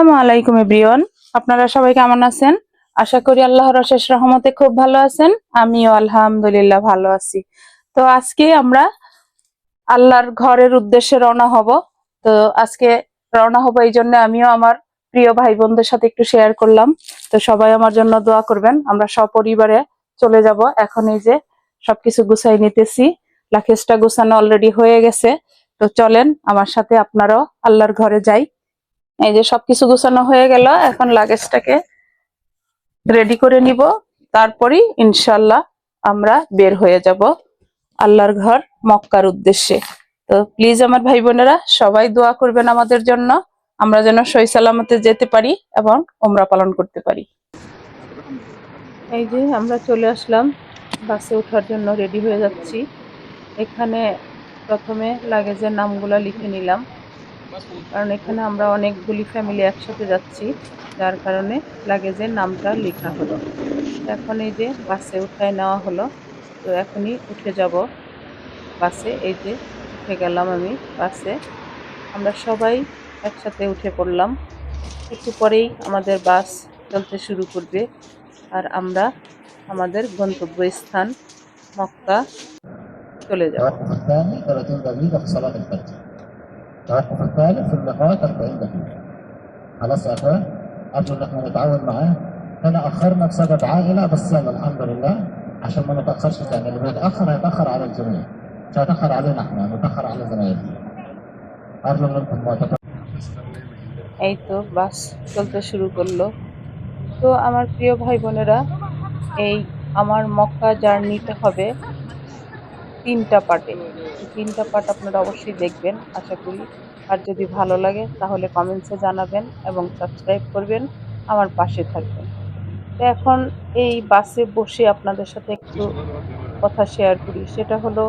আসসালামু আলাইকুম এভরিওয়ান, আপনারা সবাই কেমন আছেন? আশা করি আল্লাহর অশেষ রহমতে খুব ভালো আছেন। আমিও আলহামদুলিল্লাহ ভালো আছি। তো আজকে আমরা আল্লাহর ঘরের উদ্দেশ্যে রওনা হব। তো আজকে রওনা হব এই জন্য আমিও আমার প্রিয় ভাই বোনদের সাথে একটু শেয়ার করলাম। তো সবাই আমার জন্য দোয়া করবেন। আমরা সপরিবারে চলে যাব। এখন এই যে সবকিছু গুছাই নিতেছি, লাকেজটা গুছানো অলরেডি হয়ে গেছে। তো চলেন আমার সাথে আপনারাও আল্লাহর ঘরে যাই। এই যে সবকিছু গুছানো হয়ে গেল, এখন লাগেজটাকে রেডি করে নিব, তারপরই ইনশাল্লাহ আমরা বের হয়ে যাব আল্লাহর ঘর মক্কার উদ্দেশ্যে। তো প্লিজ আমার ভাই বোনেরা সবাই দোয়া করবেন আমাদের জন্য, আমরা যেন সহি সালামতে যেতে পারি এবং ওমরা পালন করতে পারি। এই যে আমরা চলে আসলাম, বাসে ওঠার জন্য রেডি হয়ে যাচ্ছি। এখানে প্রথমে লাগেজের নামগুলা লিখে নিলাম, কারণ এখানে আমরা অনেকগুলি ফ্যামিলি একসাথে যাচ্ছি, যার কারণে লাগেজের নামটা লেখা হলো। এখন এই যে বাসে উঠায় নেওয়া হলো। তো এখনই উঠে যাব বাসে। এই যে উঠে গেলাম আমি বাসে। আমরা সবাই একসাথে উঠে পড়লাম। একটু পরেই আমাদের বাস চলতে শুরু করবে, আর আমরা আমাদের গন্তব্যস্থান মক্কা চলে যাব। التوقف الثالث في اللقاء 40 دقيقة. خلاص يا اخوان؟ أرجو إن احنا نتعاون معاه. هنا أخرنا بسبب عائلة، بس يلا الحمد لله عشان ما نتأخرش تاني. اللي بيتأخر هيتأخر على الجميع، مش هيتأخر علينا احنا، هنتأخر على زمايلنا. أرجو منكم موافقة. এই তো বাস চলতে শুরু করলো। তো আমার প্রিয় ভাই বোনেরা, এই আমার মক্কা জার্নিটা হবে 3টা পার্টে। এই 3টা পার্ট আপনারা অবশ্যই দেখবেন আশা করি। আর যদি ভালো লাগে তাহলে কমেন্টসে জানাবেন এবং সাবস্ক্রাইব করবেন, আমার পাশে থাকবেন। তো এখন এই বাসে বসে আপনাদের সাথে একটু কথা শেয়ার করি। সেটা হলো,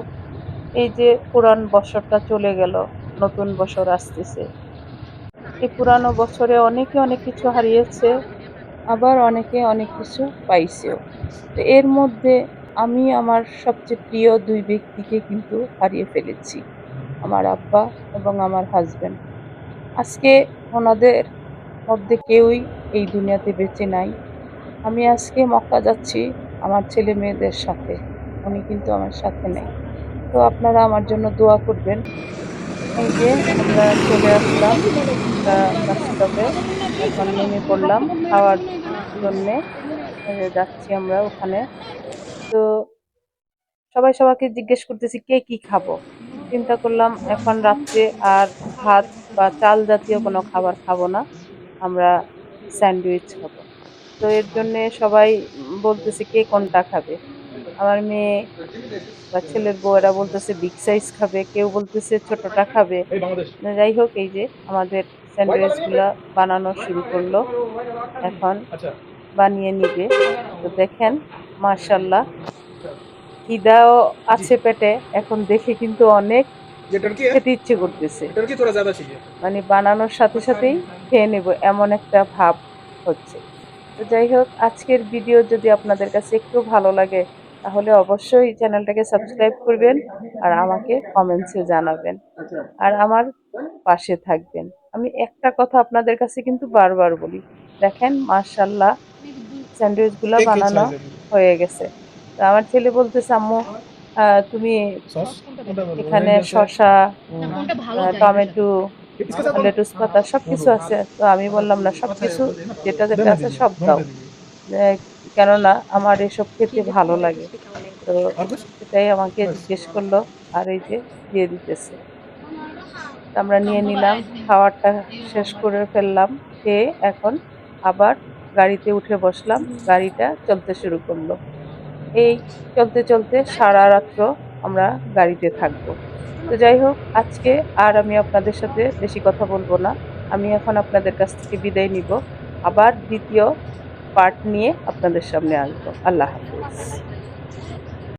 এই যে পুরান বছরটা চলে গেল, নতুন বছর আসতেছে। এই পুরানো বছরে অনেকে অনেক কিছু হারিয়েছে, আবার অনেকে অনেক কিছু পাইছেও। তো এর মধ্যে আমি আমার সবচেয়ে প্রিয় 2 ব্যক্তিকে কিন্তু হারিয়ে ফেলেছি, আমার আব্বা এবং আমার হাজবেন্ড। আজকে ওনাদের মধ্যে কেউই এই দুনিয়াতে বেঁচে নাই। আমি আজকে মক্কা যাচ্ছি আমার ছেলে মেয়েদের সাথে, উনি কিন্তু আমার সাথে নেই। তো আপনারা আমার জন্য দোয়া করবেন। এই যে আমরা চলে আসলাম একটা বাস স্টপে, এখন নেমে পড়লাম খাওয়ার জন্যে। যাচ্ছি আমরা ওখানে। তো সবাই সবাইকে জিজ্ঞেস করতেছি কে কি খাবো। চিন্তা করলাম এখন রাত্রে আর ভাত বা চাল জাতীয় কোনো খাবার খাবো না, আমরা স্যান্ডউইচ খাবো। তো এর জন্য সবাই বলতেছে কে কোনটা খাবে। আমার মেয়ে বা ছেলের বউয়েরা বলতেছে বিগ সাইজ খাবে, কেউ বলতেছে ছোটটা খাবে। যাই হোক, এই যে আমাদের স্যান্ডউইচ গুলা বানানো শুরু করলো, এখন বানিয়ে নিবে। তো দেখেন মাশাআল্লাহ, খিদাও আছে পেটে, এখন দেখে কিন্তু অনেক খেতে ইচ্ছে করতেছে। মানে বানানোর সাথে সাথেই খেয়ে নেব এমন একটা ভাব হচ্ছে। তো যাই হোক, আজকের ভিডিও যদি আপনাদের কাছে একটু ভালো লাগে তাহলে অবশ্যই চ্যানেলটাকে সাবস্ক্রাইব করবেন আর আমাকে কমেন্টসে জানাবেন আর আমার পাশে থাকবেন। আমি একটা কথা আপনাদের কাছে কিন্তু বারবার বলি, দেখেন মাশাআল্লাহ স্যান্ডউইচ গুলা বানানো হয়ে গেছে। তো আমার ছেলে বলতেছে আম্মু তুমি এখানে শসা, টমেটো, লেটুস পাতা সবকিছু আছে। তো আমি বললাম না, সবকিছু যেটা যেটা আছে সব দাও, কেননা আমার এসব খেতে ভালো লাগে। তো সেটাই আমাকে জিজ্ঞেস করলো, আর এই যে দিয়ে দিতেছে। আমরা নিয়ে নিলাম, খাওয়ারটা শেষ করে ফেললাম, খেয়ে এখন আবার গাড়িতে উঠে বসলাম, গাড়িটা চলতে শুরু করলো। এই চলতে চলতে সারা রাত্র আমরা গাড়িতে থাকবো। তো যাই হোক, আজকে আর আমি আপনাদের সাথে বেশি কথা বলবো না। আমি এখন আপনাদের কাছ থেকে বিদায় নিব, আবার দ্বিতীয় পার্ট নিয়ে আপনাদের সামনে আসবো। আল্লাহ হাফিজ।